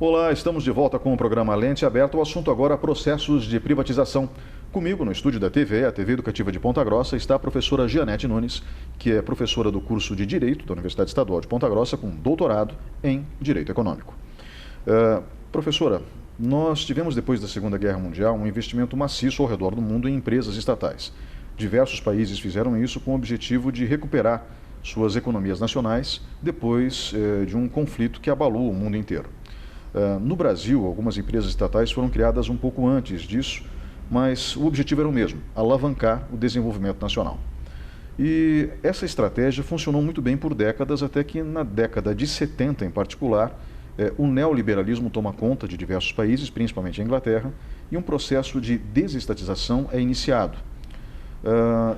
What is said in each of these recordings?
Olá, estamos de volta com o programa Lente Aberta. O assunto agora, processos de privatização. Comigo, no estúdio da TV, a TV Educativa de Ponta Grossa, está a professora Gianete Nunes, que é professora do curso de Direito da Universidade Estadual de Ponta Grossa, com doutorado em Direito Econômico. Professora, nós tivemos, depois da Segunda Guerra Mundial, um investimento maciço ao redor do mundo em empresas estatais. Diversos países fizeram isso com o objetivo de recuperar suas economias nacionais depois de um conflito que abalou o mundo inteiro. No Brasil, algumas empresas estatais foram criadas um pouco antes disso, mas o objetivo era o mesmo: alavancar o desenvolvimento nacional. E essa estratégia funcionou muito bem por décadas, até que na década de 70 em particular, o neoliberalismo toma conta de diversos países, principalmente a Inglaterra, e um processo de desestatização é iniciado.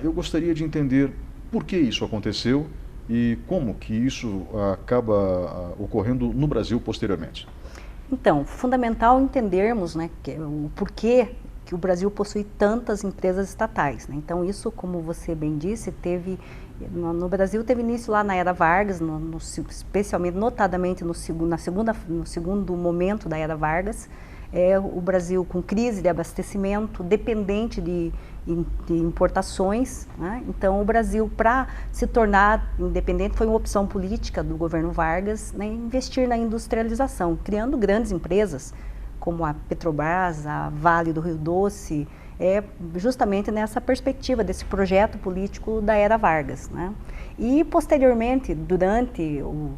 Eu gostaria de entender por que isso aconteceu e como que isso acaba ocorrendo no Brasil posteriormente. Então, fundamental entendermos, né, o porquê que o Brasil possui tantas empresas estatais, né? Então, isso, como você bem disse, no Brasil teve início lá na Era Vargas, especialmente, notadamente no segundo momento da Era Vargas. O Brasil com crise de abastecimento, dependente de importações, né? Então o Brasil, para se tornar independente, foi uma opção política do governo Vargas, né, investir na industrialização, criando grandes empresas como a Petrobras, a Vale do Rio Doce, justamente nessa perspectiva desse projeto político da Era Vargas, né? E posteriormente, durante o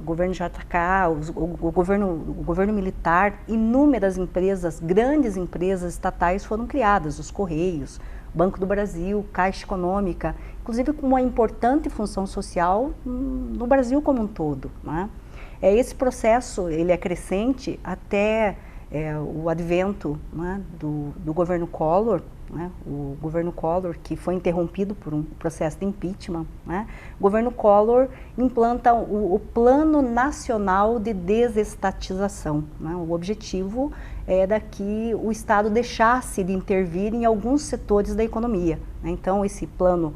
governo JK, o governo militar, inúmeras empresas, grandes empresas estatais foram criadas, os Correios, Banco do Brasil, Caixa Econômica, inclusive com uma importante função social no Brasil como um todo, né? Esse processo ele é crescente até o advento, né, do governo Collor, né, o governo Collor, que foi interrompido por um processo de impeachment, né? O governo Collor implanta o Plano Nacional de Desestatização, né? O objetivo era que o Estado deixasse de intervir em alguns setores da economia, né? Então, esse plano,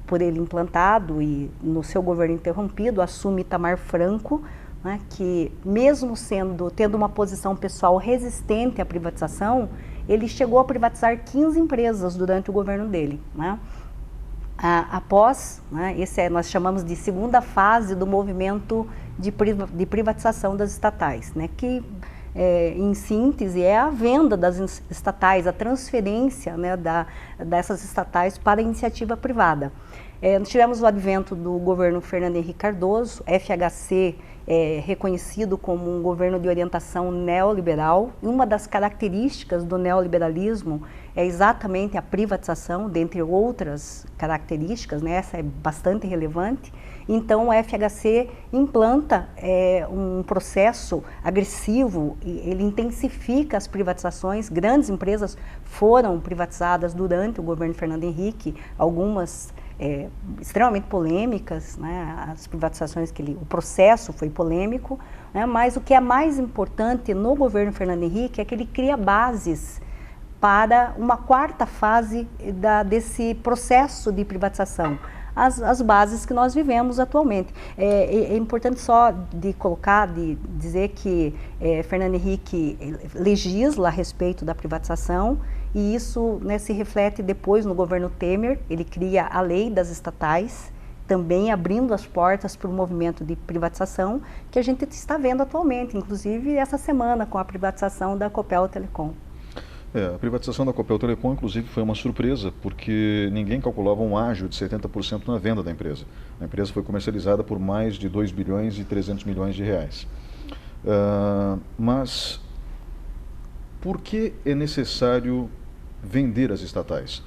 por ele implantado e no seu governo interrompido, assume Itamar Franco, né, que mesmo tendo uma posição pessoal resistente à privatização, ele chegou a privatizar 15 empresas durante o governo dele, né? Após, né, nós chamamos de segunda fase do movimento de privatização das estatais, né, que em síntese é a venda das estatais, a transferência, né, dessas estatais para a iniciativa privada. Nós tivemos o advento do governo Fernando Henrique Cardoso, FHC reconhecido como um governo de orientação neoliberal, e uma das características do neoliberalismo é exatamente a privatização, dentre outras características, né? Essa é bastante relevante. Então, o FHC implanta um processo agressivo, e ele intensifica as privatizações. Grandes empresas foram privatizadas durante o governo Fernando Henrique, algumas extremamente polêmicas, né? As privatizações o processo foi polêmico, né? Mas o que é mais importante no governo Fernando Henrique é que ele cria bases para uma quarta fase desse processo de privatização, as bases que nós vivemos atualmente. É importante só de dizer que Fernando Henrique legisla a respeito da privatização, e isso, né, se reflete depois no governo Temer. Ele cria a lei das estatais, também abrindo as portas para o movimento de privatização que a gente está vendo atualmente, inclusive essa semana com a privatização da Copel Telecom. A privatização da Copel Telecom, inclusive, foi uma surpresa, porque ninguém calculava um ágio de 70% na venda da empresa. A empresa foi comercializada por mais de 2 bilhões e 300 milhões de reais. Mas por que é necessário vender as estatais?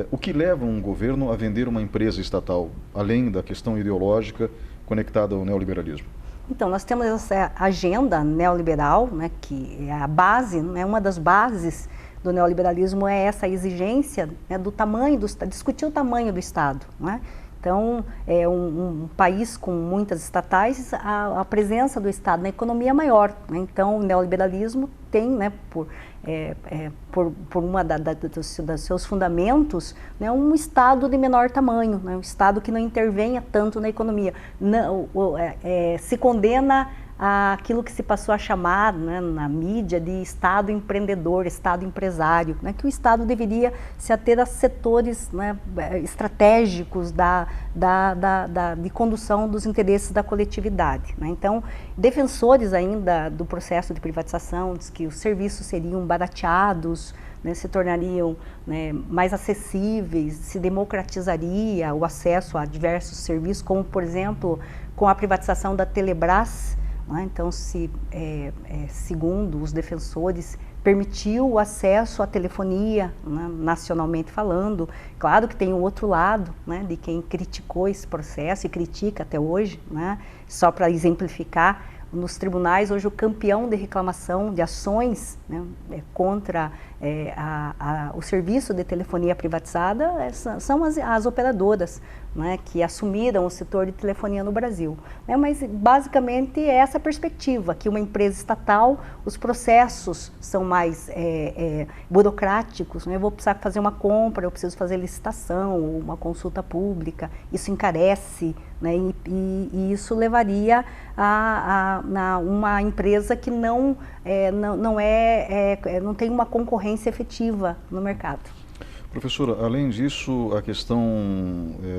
O que leva um governo a vender uma empresa estatal, além da questão ideológica conectada ao neoliberalismo? Então, nós temos essa agenda neoliberal, né, que é a base, né, uma das bases do neoliberalismo é essa exigência, né, do tamanho discutir o tamanho do Estado, né? Então, um país com muitas estatais, a presença do Estado na economia é maior, né? Então, o neoliberalismo tem, né, por uma dos seus fundamentos, né, um Estado de menor tamanho, né, um Estado que não intervenha tanto na economia. Não, se condena aquilo que se passou a chamar, né, na mídia de Estado empreendedor, Estado empresário, né, que o Estado deveria se ater a setores, né, estratégicos de condução dos interesses da coletividade, né. Então, defensores ainda do processo de privatização, diz que os serviços seriam barateados, né, se tornariam, né, mais acessíveis, se democratizaria o acesso a diversos serviços, como, por exemplo, com a privatização da Telebrás. Então, segundo os defensores, permitiu o acesso à telefonia, né, nacionalmente falando. Claro que tem o outro lado, né, de quem criticou esse processo e critica até hoje, né, só para exemplificar. Nos tribunais, hoje, o campeão de reclamação de ações, né, contra o serviço de telefonia privatizada são as operadoras, né, que assumiram o setor de telefonia no Brasil. Mas, basicamente, é essa perspectiva, que uma empresa estatal, os processos são mais burocráticos, né? Eu vou precisar fazer uma compra, eu preciso fazer licitação, uma consulta pública, isso encarece, né, e isso levaria a uma empresa que não tem uma concorrência efetiva no mercado. Professora, além disso, a questão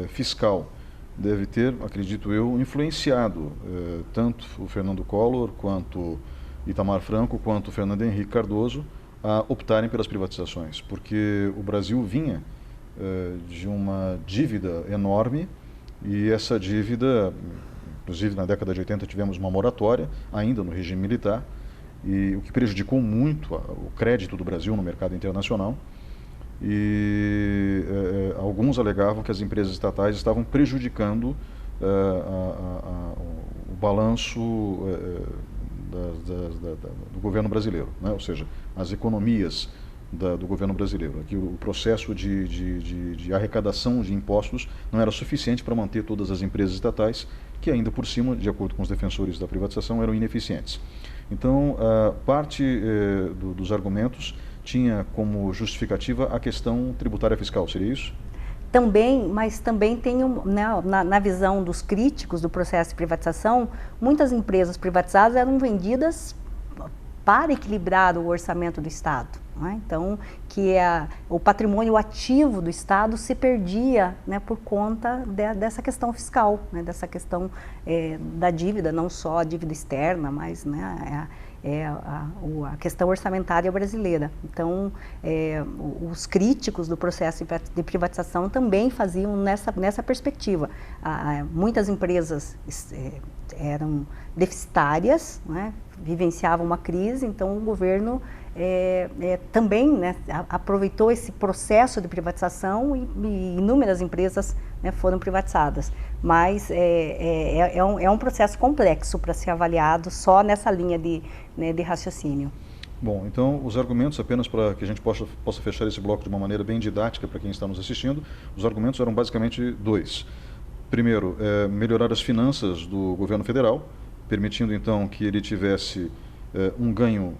fiscal deve ter, acredito eu, influenciado tanto o Fernando Collor, quanto Itamar Franco, quanto o Fernando Henrique Cardoso a optarem pelas privatizações, porque o Brasil vinha de uma dívida enorme e essa dívida, inclusive na década de 80 tivemos uma moratória, ainda no regime militar, e o que prejudicou muito o crédito do Brasil no mercado internacional. E alguns alegavam que as empresas estatais estavam prejudicando o balanço do governo brasileiro, né? Ou seja, as economias do governo brasileiro. Aqui o processo de arrecadação de impostos não era suficiente para manter todas as empresas estatais, que ainda por cima, de acordo com os defensores da privatização, eram ineficientes. Então, parte dos argumentos tinha como justificativa a questão tributária fiscal, seria isso? Também, mas também tem, né, na visão dos críticos do processo de privatização, muitas empresas privatizadas eram vendidas para equilibrar o orçamento do Estado, né? Então, que o patrimônio ativo do Estado se perdia, né, por conta dessa questão fiscal, né, dessa questão da dívida, não só a dívida externa, mas, né, a questão orçamentária brasileira. Então, os críticos do processo de privatização também faziam nessa perspectiva. Muitas empresas eram deficitárias, né, vivenciavam uma crise, então o governo também, né, aproveitou esse processo de privatização e inúmeras empresas, né, foram privatizadas. Mas é um processo complexo para ser avaliado só nessa linha de raciocínio. Bom, então os argumentos, apenas para que a gente possa fechar esse bloco de uma maneira bem didática para quem está nos assistindo, os argumentos eram basicamente dois. Primeiro, melhorar as finanças do governo federal, permitindo então que ele tivesse um ganho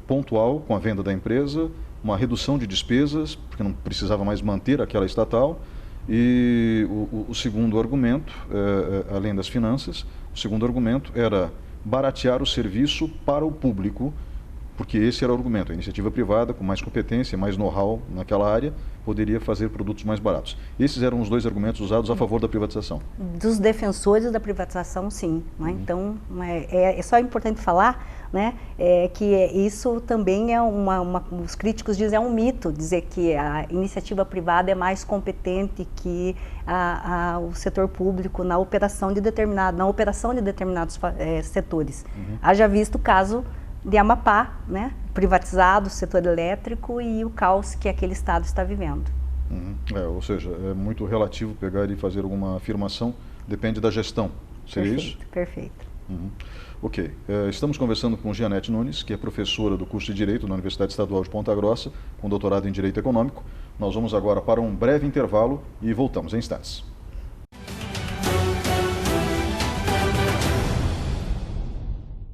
pontual com a venda da empresa, uma redução de despesas, porque não precisava mais manter aquela estatal. E o segundo argumento, além das finanças, o segundo argumento era baratear o serviço para o público, porque esse era o argumento. A iniciativa privada, com mais competência, mais know-how naquela área, poderia fazer produtos mais baratos. Esses eram os dois argumentos usados a favor da privatização. Dos defensores da privatização, sim. Né? Então, é só importante falar, né, que isso também os críticos dizem, é um mito, dizer que a iniciativa privada é mais competente que o setor público na operação de determinados setores. Haja visto o caso de Amapá, né, privatizado o setor elétrico e o caos que aquele estado está vivendo. Ou seja, é muito relativo pegar e fazer alguma afirmação, depende da gestão, seria isso? Perfeito. Ok, estamos conversando com Jeanette Nunes, que é professora do curso de Direito na Universidade Estadual de Ponta Grossa, com doutorado em Direito Econômico. Nós vamos agora para um breve intervalo e voltamos em instantes.